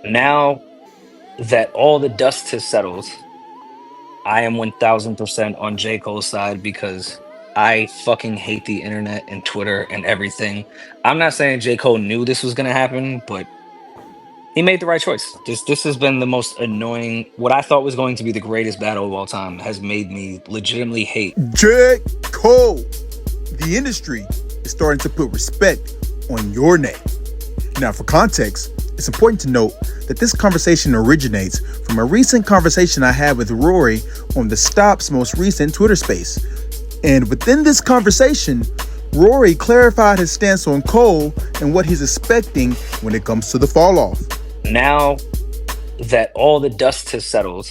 Now that all the dust has settled, I am 1000% on J. Cole's side because I fucking hate the internet and Twitter and everything. I'm not saying J. Cole knew this was going to happen, but he made the right choice. This has been the most annoying. What I thought was going to be the greatest battle of all time has made me legitimately hate. J. Cole. The industry is starting to put respect on your name. Now, for context, it's important to note that this conversation originates from a recent conversation I had with Rory on the Stop's most recent Twitter space. And within this conversation, Rory clarified his stance on Cole and what he's expecting when it comes to the Falloff. Now that all the dust has settled,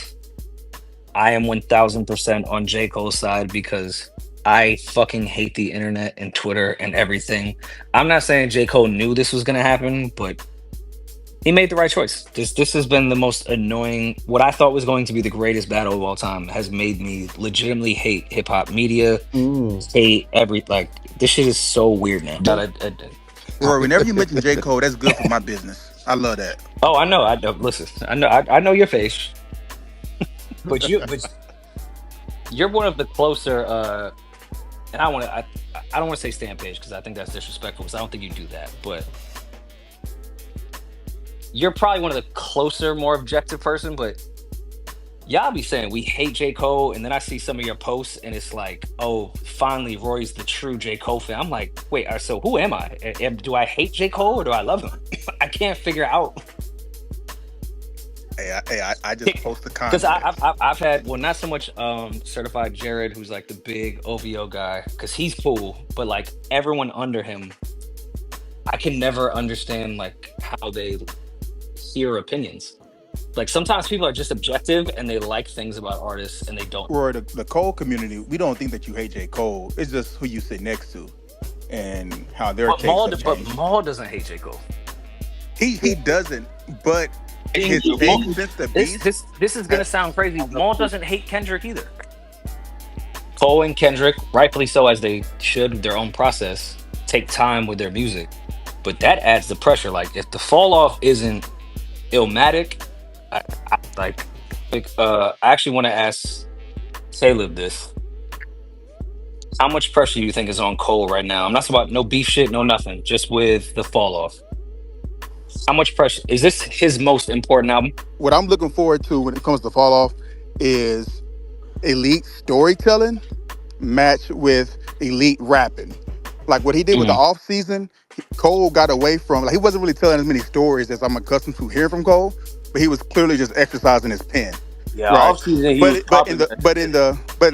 I am 1000% on J. Cole's side because I fucking hate the internet and Twitter and everything. I'm not saying J. Cole knew this was going to happen, but he made the right choice. This has been the most annoying. What I thought was going to be the greatest battle of all time has made me legitimately hate hip hop media, hate every like. This shit is so weird now. Rory, whenever you mention J. Cole, that's good for my business. I love that. Oh, I know. I know. Listen, I know your face, but you're one of the closer. And I don't want to say stand page because I think that's disrespectful. Because I don't think you do that, but you're probably one of the closer, more objective person. But y'all be saying we hate J. Cole, and then I see some of your posts, and it's like, oh, finally, Roy's the true J. Cole fan. I'm like, wait, so who am I? Do I hate J. Cole or do I love him? I can't figure out. I just post the Because context. I've had, well, not so much certified Jared, who's like the big OVO guy, because he's cool, but like everyone under him, I can never understand like how they hear opinions. Like sometimes people are just objective and they like things about artists and they don't. Rory, the Cole community, we don't think that you hate J. Cole. It's just who you sit next to and how their tastes have But changed. Maul doesn't hate J. Cole. He doesn't, but his Maul- take since the this beast. this this is gonna sound crazy. Maul doesn't hate Kendrick either. Cole and Kendrick, rightfully so, as they should, their own process, take time with their music. But that adds the pressure. Like if the fall off isn't Illmatic, I actually want to ask Caleb this. How much pressure do you think is on Cole right now? I'm not talking about no beef shit, no nothing. Just with the fall off. How much pressure is this his most important album? What I'm looking forward to when it comes to fall off is elite storytelling matched with elite rapping. Like what he did with the Mhm. off season, Cole got away from, like, he wasn't really telling as many stories as I'm accustomed to hearing from Cole, but he was clearly just exercising his pen, Yeah, right? off season he was But in probably.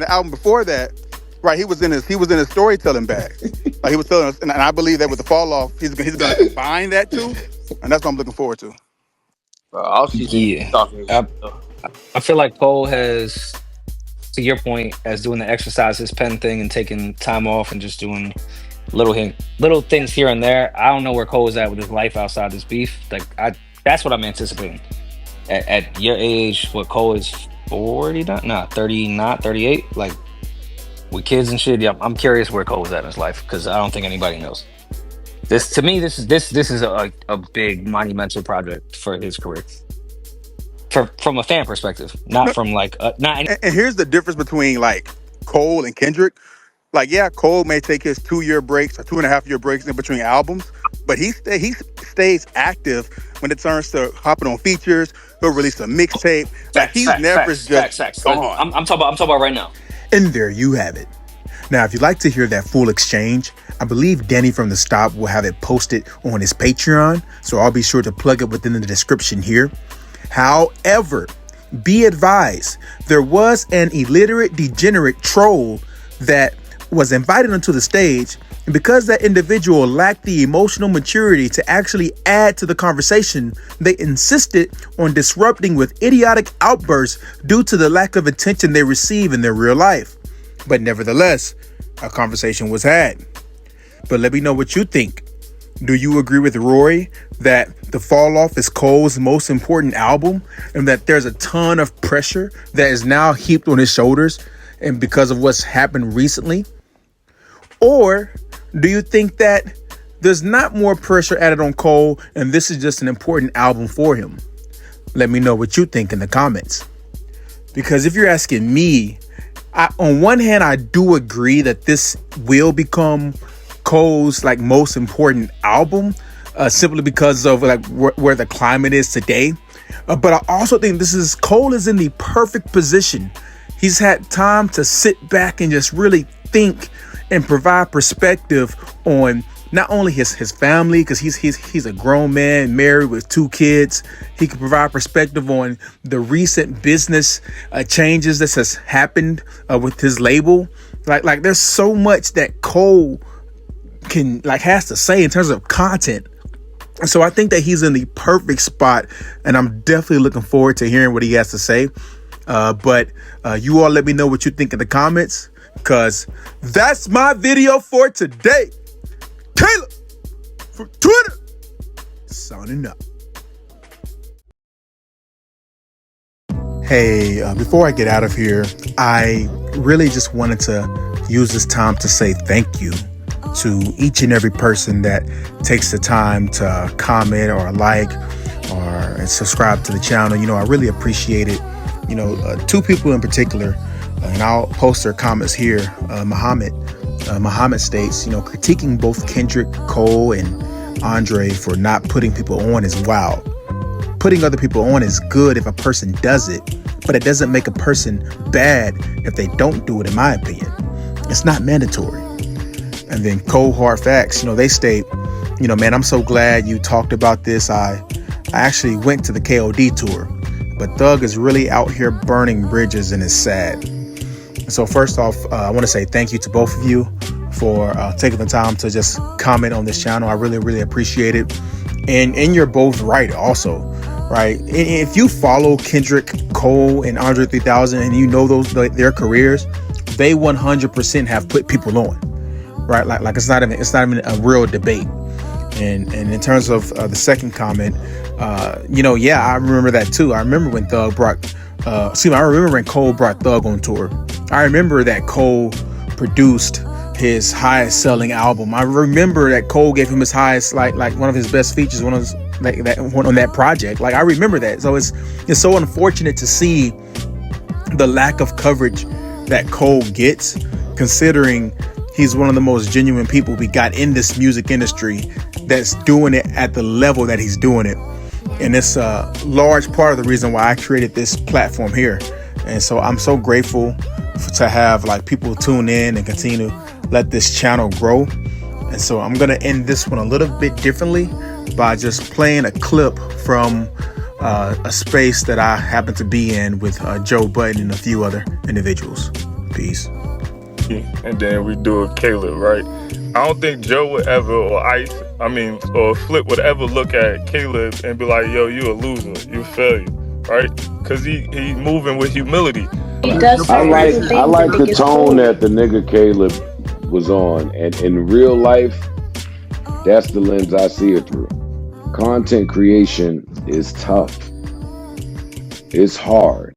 the album before that, right, he was in his storytelling bag. Like he was telling us, and I believe that with the fall off, he's gonna combine that too, and that's what I'm looking forward to. All season Yeah, talking. I, I feel like Cole has, to your point, as doing the exercise, his pen thing, and taking time off and just doing little things here and there. I don't know where Cole is at with his life outside this beef. That's what I'm anticipating. At your age, what Cole is 40, not 30, not 38, like with kids and shit. Yeah, I'm curious where Cole is at in his life because I don't think anybody knows. This to me, this is a big monumental project for his career. From a fan perspective, not No, from like not any. and here's the difference between like Cole and Kendrick. Like, yeah, Cole may take his 2 year breaks or 2.5 year breaks in between albums, but he stays active when it turns to hopping on features. He'll release a mixtape. Like Facts, he's facts, never facts, facts, just facts. gone. I'm talking about right now. And there you have it. Now, if you'd like to hear that full exchange, I believe Danny from the Stop will have it posted on his Patreon, so I'll be sure to plug it within the description here. However, be advised, there was an illiterate, degenerate troll that was invited onto the stage, and because that individual lacked the emotional maturity to actually add to the conversation, they insisted on disrupting with idiotic outbursts due to the lack of attention they receive in their real life. But nevertheless, a conversation was had. But let me know what you think. Do you agree with Rory that The Fall Off is Cole's most important album and that there's a ton of pressure that is now heaped on his shoulders and because of what's happened recently? Or do you think that there's not more pressure added on Cole and this is just an important album for him? let me know what you think in the comments. Because if you're asking me, on one hand, I do agree that this will become Cole's like most important album, simply because of like where the climate is today. But I also think Cole is in the perfect position. He's had time to sit back and just really think and provide perspective on not only his family, because he's a grown man married with 2 kids. He can provide perspective on the recent business changes that has happened with his label. Like there's so much that Cole has to say in terms of content. So I think that he's in the perfect spot, and I'm definitely looking forward to hearing what he has to say. But you all let me know what you think in the comments, because that's my video for today. Caleb from Twitter, signing up. Hey, before I get out of here, I really just wanted to use this time to say thank you to each and every person that takes the time to comment or like or subscribe to the channel. You know, I really appreciate it. You know, 2 people in particular, and I'll post their comments here. Muhammad states, you know, critiquing both Kendrick, Cole, and Andre for not putting people on is wild. Putting other people on is good if a person does it, but it doesn't make a person bad if they don't do it, in my opinion. It's not mandatory. And then Cold Hard Facts, you know, they state, you know, man, I'm so glad you talked about this. I actually went to the KOD tour, but Thug is really out here burning bridges and it's sad. So first off, I want to say thank you to both of you for taking the time to just comment on this channel. I really, really appreciate it. And you're both right also, right? If you follow Kendrick, Cole, and Andre 3000 and you know their careers, they 100% have put people on, right? Like it's not even a real debate. And in terms of the second comment, you know, yeah, I remember that too. I remember when I remember when Cole brought Thug on tour. I remember that Cole produced his highest selling album. I remember that Cole gave him his highest, like one of his best features, one of his, like that one on that project. Like I remember that. So it's so unfortunate to see the lack of coverage that Cole gets, considering he's one of the most genuine people we got in this music industry that's doing it at the level that he's doing it. And it's a large part of the reason why I created this platform here. And so I'm so grateful to have like people tune in and continue to let this channel grow. And so I'm going to end this one a little bit differently by just playing a clip from a space that I happen to be in with Joe Budden and a few other individuals. Peace. And then we do a Caleb, right? I don't think Joe would ever, or Flip would ever look at Caleb and be like, yo, you a loser, you a failure, right? Because he moving with humility. I like the tone that the nigga Caleb was on, and in real life, that's the lens I see it through. Content creation is tough. It's hard.